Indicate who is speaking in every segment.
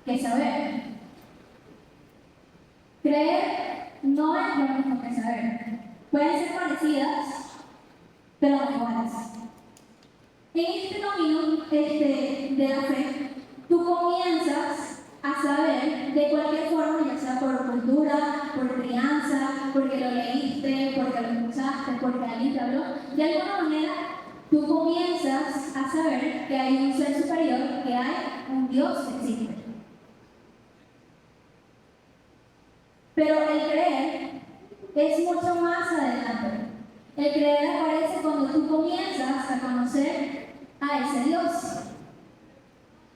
Speaker 1: que saber. Creer no es lo mismo que saber. Pueden ser parecidas, pero no iguales. En este camino de la fe, tú comienzas a saber de cualquier forma, ya sea por cultura, por crianza, porque lo leíste, porque lo escuchaste, porque alguien te habló, de alguna manera tú comienzas a saber que hay un ser superior, que hay un Dios que existe. Pero el creer es mucho más adelante. El creer aparece cuando tú comienzas a conocer a ese Dios.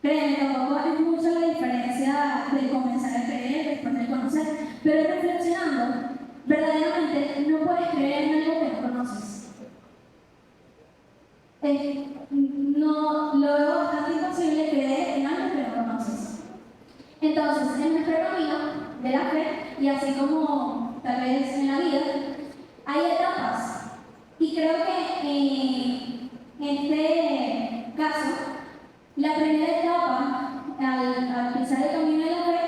Speaker 1: Créeme, tampoco es mucha la diferencia de comenzar a creer después de conocer, pero reflexionando, verdaderamente no puedes creer en algo que no conoces. No, lo veo bastante imposible creer en algo que no conoces. Entonces, en nuestro camino de la fe, y así como tal vez en la vida, hay etapas. Y creo que en este caso, la primera etapa al pisar el camino de la fe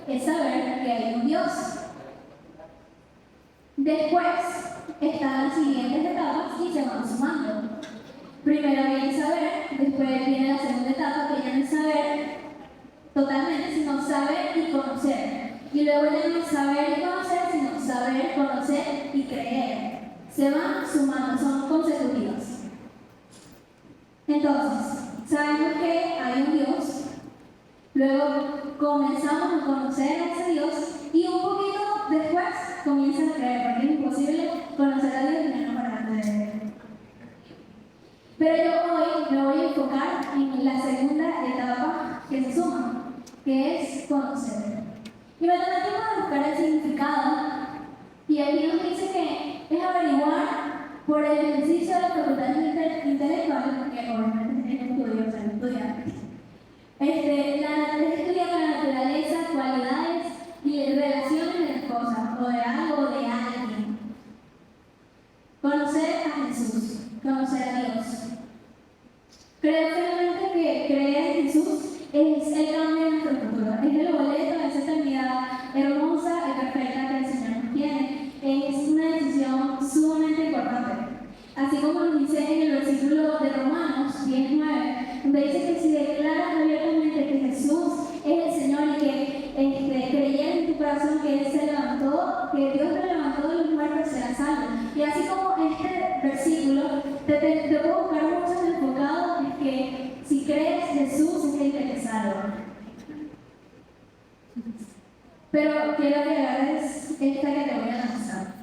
Speaker 1: es saber que hay un Dios. Después están las siguientes etapas y se van sumando. Primero viene saber, después viene la segunda etapa que ya no es saber totalmente, sino saber y conocer. Y luego ya no es saber y conocer, sino saber, conocer y creer. Se van sumando, son consecutivas. Entonces, sabemos que hay un Dios, luego comenzamos a conocer a ese Dios y un poquito después comienzan a creer, porque es imposible conocer a Dios y menos para creer. Pero yo hoy me voy a enfocar en la segunda etapa que se suma, que es conocer. Y me tomé el tiempo de buscar el significado, y aquí nos dice que es averiguar por el ejercicio de las facultades intelectuales, porque obviamente es estudio, o sea, estudiar. Es estudiar la naturaleza, cualidades y relaciones de las cosas, o de algo o de alguien. Conocer a Jesús, conocer a Dios. Creo firmemente que creer en Jesús es el cambio de nuestro futuro, es el boleto a esa eternidad hermosa y perfecta que el Señor nos tiene. Es una decisión sumamente importante. Así como nos dice en el versículo de Romanos 10:9, donde dice que si declaras abiertamente que Jesús es el Señor y que creyeras en tu corazón que Él se levantó, que Dios lo levantó de los muertos, serás salvo. Y así como este versículo, te puedo buscar mucho enfocado en que si crees Jesús es el que te salva. Pero quiero que agarres esta que te voy a lanzar.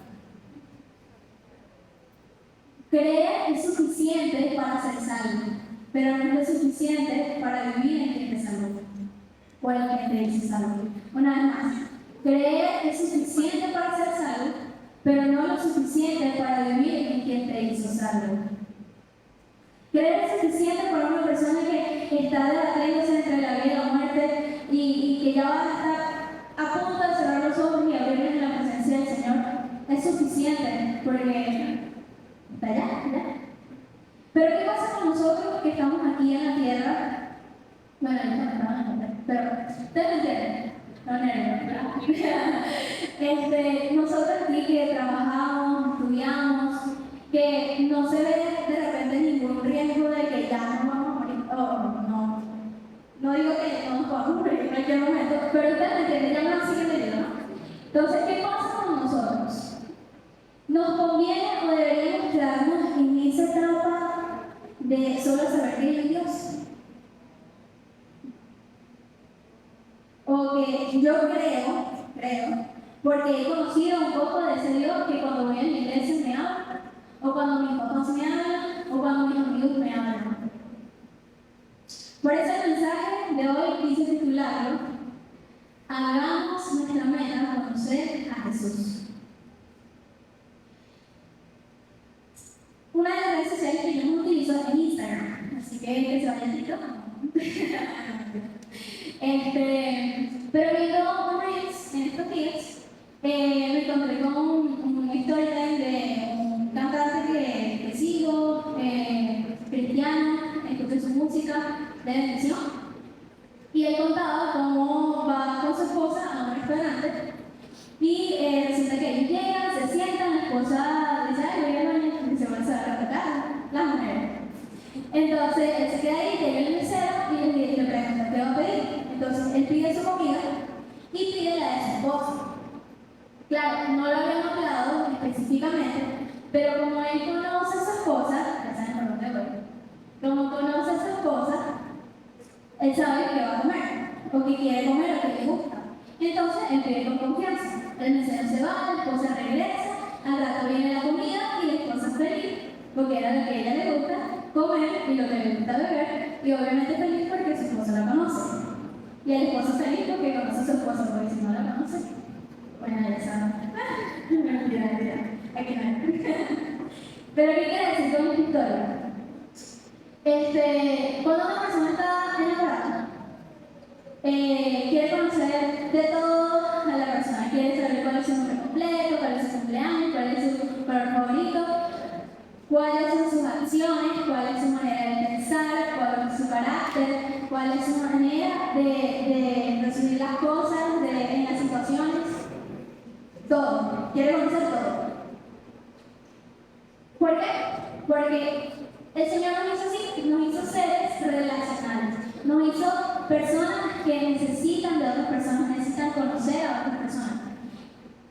Speaker 1: Creer es suficiente para ser salvo, pero no es lo suficiente para vivir en quien te salvó, o en quien te hizo salvo. Una vez más, creer es suficiente para ser salvo, pero no lo suficiente para vivir en quien te hizo salvo. Creer es suficiente para una persona que está debatiéndose entre la vida y la muerte y que ya va a estar a punto de cerrar los ojos y abrirlos en la presencia del Señor. Es suficiente porque está allá. Pero ¿qué pasa con nosotros que estamos aquí en la tierra? Bueno, yo no estaba en la tierra, pero ustedes me entienden. No, nosotros aquí que trabajamos, estudiamos, que no se ve de repente ningún riesgo de que ya no vamos a morir. No digo que no nos vamos a morir en cualquier momento, pero ustedes me entienden, ya me lo siguen leyendo, ¿no? Entonces, ¿qué pasa con nosotros? ¿Nos conviene o deberíamos quedarnos en esa etapa de solo saber que hay Dios? O que yo creo, porque he conocido un poco de ese Dios que cuando voy a la iglesia me habla, o cuando mis papás me hablan, o cuando mis amigos me hablan. Por eso el mensaje de hoy quise titularlo: hagamos nuestra meta conocer a Jesús. Una de las redes sociales que yo no utilizo es Instagram, así que se vayan a TikTok. Pero viendo un Reels en estos días, me encontré con un storyline de un cantante que sigo, cristiano, escuché su música de bendición. Y él contaba cómo va con su esposa a un restaurante y resulta que ellos llegan, se sientan, la esposa dice, ay, voy al baño, y se van a tocar las mujeres. Entonces él se queda ahí, llega el mesero y le pregunta, ¿qué va a pedir? Entonces él pide su comida y pide la de su esposa. Claro, no lo había notado específicamente, pero como él conoce a su esposa, ya saben por dónde voy, como conoce a su esposa, él sabe que va a comer, o que quiere comer, o que le gusta. Entonces él pide con confianza. El mesero se va, la esposa regresa, al rato viene la comida y la esposa es feliz, porque era lo que a ella le gusta comer y lo que le gusta beber, y obviamente feliz porque su esposa la conoce. Y el esposo feliz porque conoce a su esposa, porque si no la conoce, bueno, ya saben. Mentira, aquí no hay. Pero ¿qué quiere decir con esta historia? Cuando una persona está enamorada, quiere conocer de todo a la persona, quiere saber cuál es su nombre completo, cuál es su cumpleaños, cuál es su color favorito, cuáles son sus acciones, cuál es su manera de pensar, cuál es su carácter, cuál es su manera de recibir las cosas en las situaciones. Todo, quiere conocer todo. ¿Por qué? Porque el Señor nos hizo así, nos hizo seres relacionales, nos hizo personas que necesitan de otras personas, necesitan conocer a otras personas.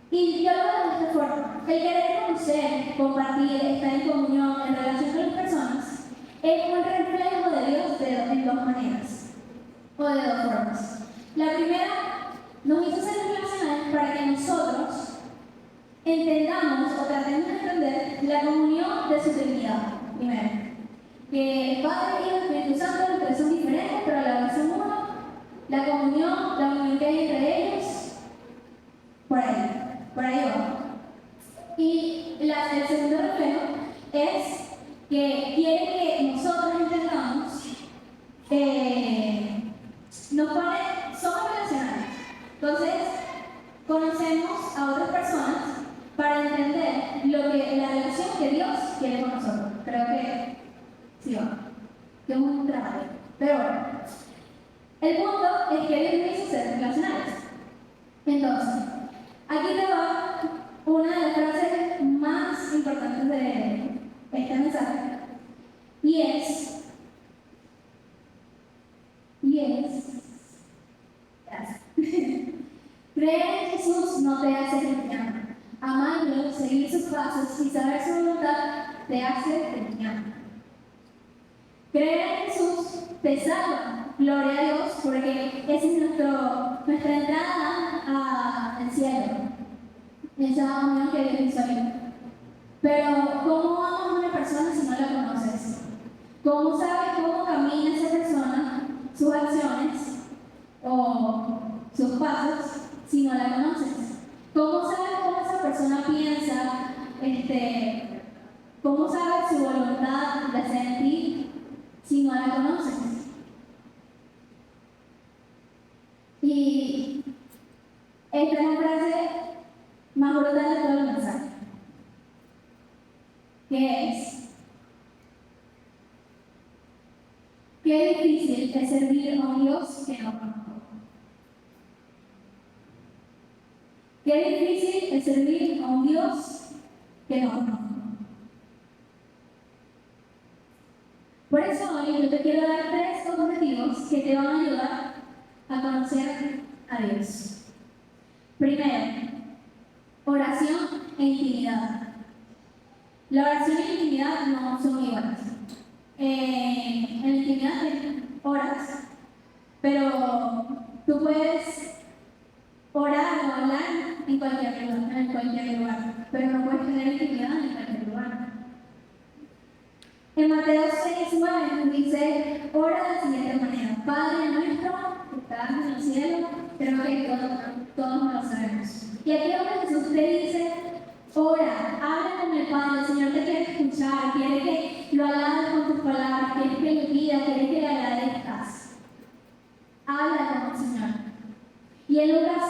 Speaker 1: Y yo lo veo de esta forma: el querer conocer, compartir, estar en comunión, en relación con las personas, es un reflejo de Dios en dos maneras, o de dos formas. La primera, nos hizo seres relacionales para que nosotros entendamos o tratemos de entender la comunión de su Trinidad, primero. Que el Padre, Hijo y Espíritu Santo, los tres son diferentes, pero a la vez son uno. La comunión que hay entre ellos, por ahí va. Y el segundo reflejo es que quiere que nosotros entendamos, somos relacionales. Entonces, conocemos a otras personas para entender la relación que Dios quiere con nosotros. Creo que sí va, que es un trabajo. Pero bueno, el punto es que Dios nos hizo seres relacionales. Entonces, aquí te va una de las frases más importantes de este mensaje, y es creer en Jesús no te hace cristiano. Amarlo, seguir sus pasos y saber su voluntad te hace cristiano. Creer en Jesús te salva, gloria a Dios, porque esa es nuestra entrada al cielo, esa unión que Dios hizo ahí. Pero ¿cómo amas a una persona si no la conoces? ¿Cómo sabes cómo camina esa persona, sus acciones o sus pasos, si no la conoces? ¿Cómo sabes cómo esa persona piensa? ¿Cómo sabes su voluntad de hacer en ti si no la conoces? Y esta es la frase más brutal de todo el mensaje, que es: qué difícil es servir a un Dios que no conozco. Qué difícil es servir a un Dios que no conozco. Por eso hoy yo te quiero dar 3 objetivos que te van a ayudar a conocer a Dios. Primero, oración e intimidad. La oración y la intimidad no son iguales. En la intimidad oras, pero tú puedes orar o hablar en cualquier lugar, pero no puedes tener intimidad en cualquier lugar. En Mateo 6:9 nos dice: ora de la siguiente manera: Padre nuestro que estás en el cielo. Creo que todos nos lo sabemos. Y aquí donde Jesús te dice: ora, habla con el Padre. El Señor te quiere escuchar, quiere que lo alabes con tus palabras, quiere que le pidas, quiere que le agradezcas. Habla con el Señor. Y en Lucas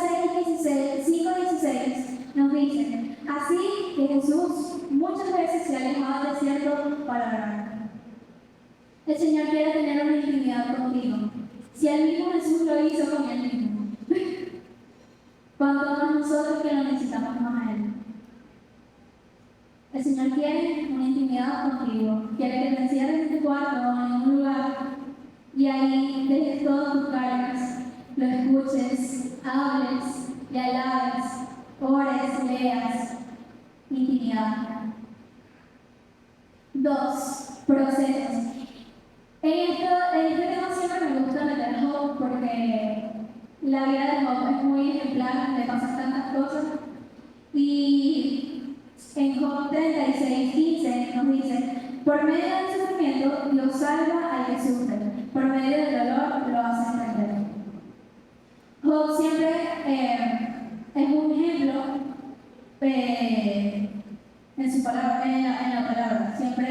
Speaker 1: 5:16 nos dice: así que Jesús muchas veces se alejaba del desierto para orar. El Señor quiere tener una intimidad contigo. Si el mismo Jesús lo hizo con él mismo, ¿cuánto más nosotros que lo necesitamos más a Él? El Señor quiere una intimidad contigo, quiere que te encierres en tu cuarto o en un lugar y ahí dejes todas tus cargas, lo escuches, hables, le alabes, ores, leas. Intimidad. 2. Procesos. En este tema siempre me gusta meter Job porque la vida de Job es muy ejemplar, le pasan tantas cosas. Y en Job 36:15 nos dice: por medio del sufrimiento Dios salva al que sufre, por medio del dolor lo hace entender. Job siempre es un ejemplo en su palabra, en la palabra. Siempre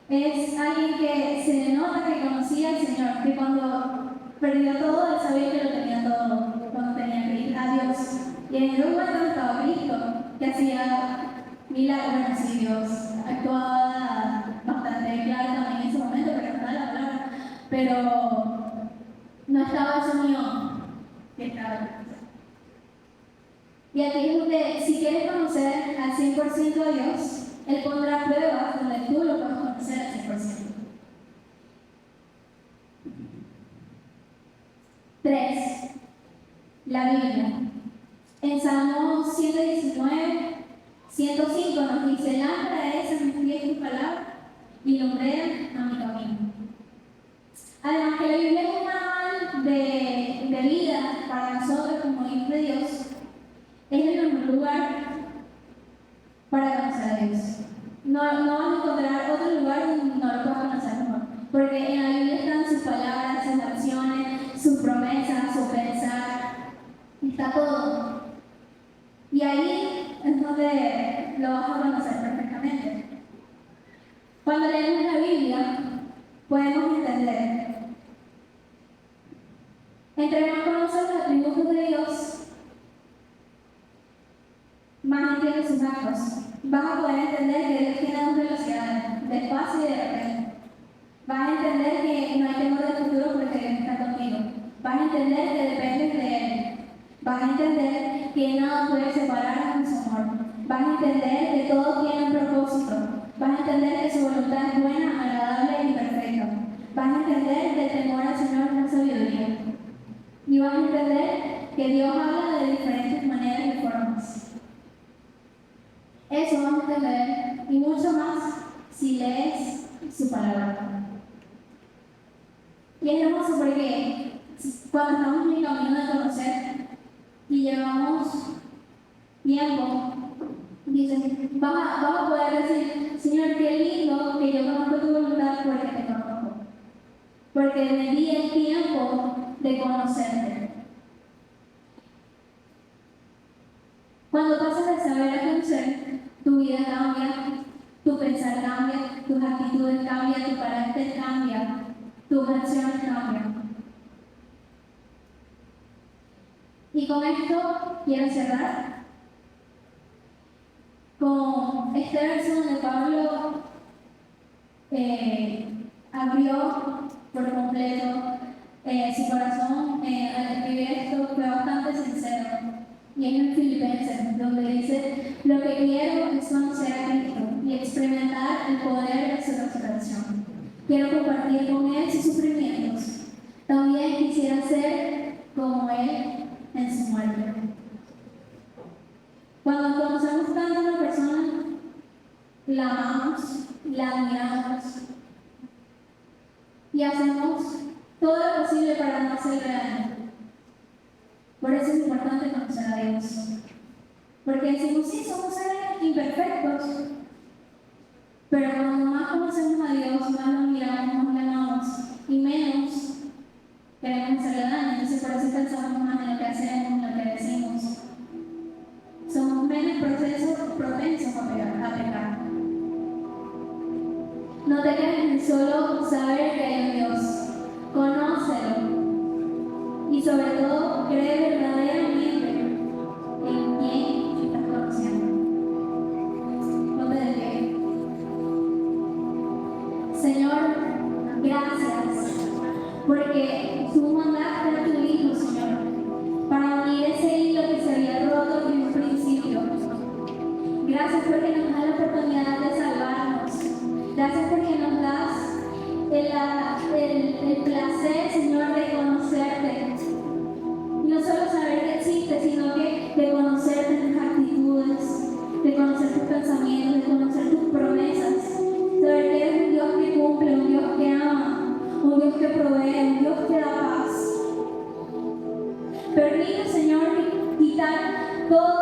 Speaker 1: es alguien que se nota que conocía al Señor, que cuando perdió todo, él sabía que lo tenía todo, cuando tenía que ir a Dios. Y en el momento estaba Cristo, que hacía milagros. Y Dios actuaba bastante claro también en ese momento, pero no la palabra. Pero no estaba esa unión que estaba. Y aquí es donde, si quieres conocer al 100% a Dios, Él pondrá pruebas donde tú lo puedes conocer al 100%. 3. La Biblia. En Salmo 119, 105 nos dice: lámpara es a mis pies tu palabra y lumbrea a mi camino. Además que la Biblia es un manual de vida para nosotros como hijos de Dios, es el mejor lugar para conocer a Dios. No vas a encontrar otro lugar donde no lo puedas conocer mejor. Porque en la Biblia están sus palabras, sus acciones, sus promesas, su pensar. Está todo. Y ahí es donde lo vas a conocer perfectamente. Cuando leemos la Biblia, podemos entender. Entre más conoces los atributos de Dios, más entiendes sus actos. Vas a poder entender que Dios tiene dos velocidades, despacio y de repente. Vas a entender que no hay temor del futuro porque Dios está contigo. Vas a entender que dependes de Él. Vas a entender que nada puede separarnos de su amor. Vas a entender que todo tiene un propósito. Vas a entender que su voluntad es buena, agradable y perfecta. Vas a entender que el temor al Señor es la sabiduría. Y vas a entender que Dios habla de diferentes maneras y formas. Eso vamos a entender y mucho más si lees su palabra. Y es hermoso porque cuando estamos en el camino de conocer y llevamos tiempo, dicen, vas a poder decir: Señor, qué lindo que yo conozco tu voluntad porque te conozco. Porque me di el tiempo de conocerte. Cuando pasas de saber a conocer, tu vida cambia, tu pensar cambia, tus actitudes cambian, tu carácter cambia, tus acciones cambian. Y con esto quiero cerrar con este verso donde Pablo abrió por completo su corazón al escribir esto. Fue bastante sincero. Y es en Filipenses, donde dice: lo que quiero es conocer a Cristo y experimentar el poder de su resurrección. Quiero compartir con Él sus sufrimientos. También quisiera ser como Él en su muerte. Cuando conocemos tanto a una persona, la amamos, la admiramos y hacemos todo lo posible para no hacerle daño. Por eso es importante conocer a Dios. Porque decimos: sí, somos seres imperfectos. Pero cuando más conocemos a Dios, más lo miramos, más lo amamos y menos queremos hacerle daño. Entonces por eso pensamos más en lo que hacemos, en lo que decimos. Somos menos propensos a pecar. No te quedes en solo saber que hay un Dios. Conócelo. Y sobre todo, cree verdaderamente en quién estás conociendo. No te dejes. Señor, gracias, porque tú Gracias porque nos das la oportunidad de salvarnos. Gracias porque nos das el placer, Señor, de conocerte. Y no solo saber que existes, sino que de conocerte en tus actitudes, de conocer tus pensamientos, de conocer tus promesas. Saber que eres un Dios que cumple, un Dios que ama, un Dios que provee, un Dios que da paz. Permite, Señor, quitar todo